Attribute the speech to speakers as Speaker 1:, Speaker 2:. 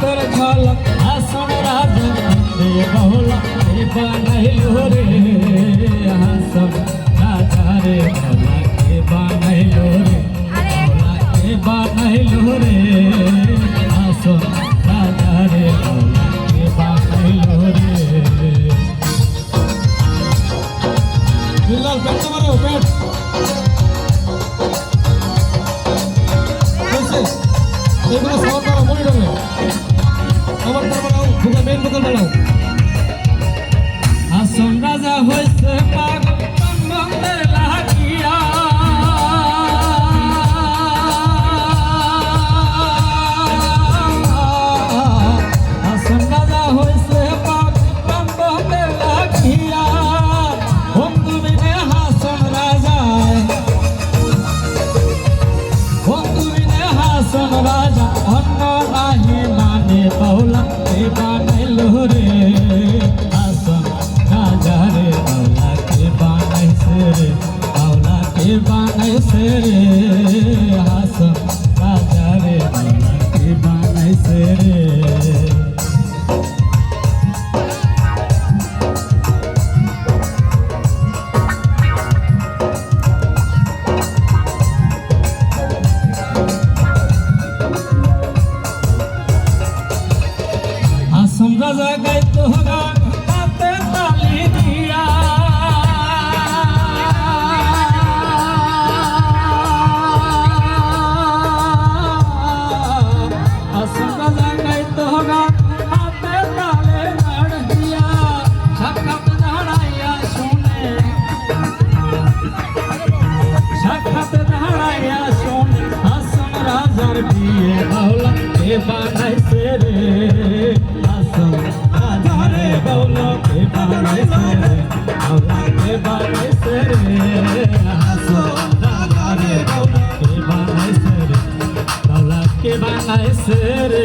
Speaker 1: তোর ঝলক হাসন রাজা রে বাউলা কে বানাইলো রে হাসন রাজা রে বাউলা কে বানাইলো রে বাউলা কে বানাইলো রে হাসন রাজা রে বাউলা কে বানাইলো রে বিল্লাল পেট মারো পেট এগুলো সব করো মনে রাখবে আবার তারপর দুটো মেন বোতল বানাও হাসন রাজা হইছে পাগল বন্ধের লাগিয়া হাসন রাজা হইছে পাগল বন্ধের লাগিয়া বন্ধু বিনে হাসন রাজা বন্ধু বিনে হাসন রাজা অন্য নাহি মানে বাউলা কে বানাইলো রে হাসন রাজা রে বাউলা কে বানাইছে রে বাউলা কে বানাইছে রে হাসন রাজা রে বাউলা কে বানাইছে রে হাসন রাজা গাইতো গান হাতে তালি দিয়া হাসন রাজা গাইতো গান হাতে তালে গান দিয়া সাক্ষাৎ দাঁড়াইয়া শুনে সাক্ষাৎ দাঁড়াইয়া শুনে হাসন রাজার বিয়ে বাউলা কে বানাইছে রে হাসন রাজা রে বাউলা কে বানাইছে রে বাউলা কে বানাইছে রে হাসন রাজা রে বাউলা কে বানাইছে রে বাউলা কে বানাইছে রে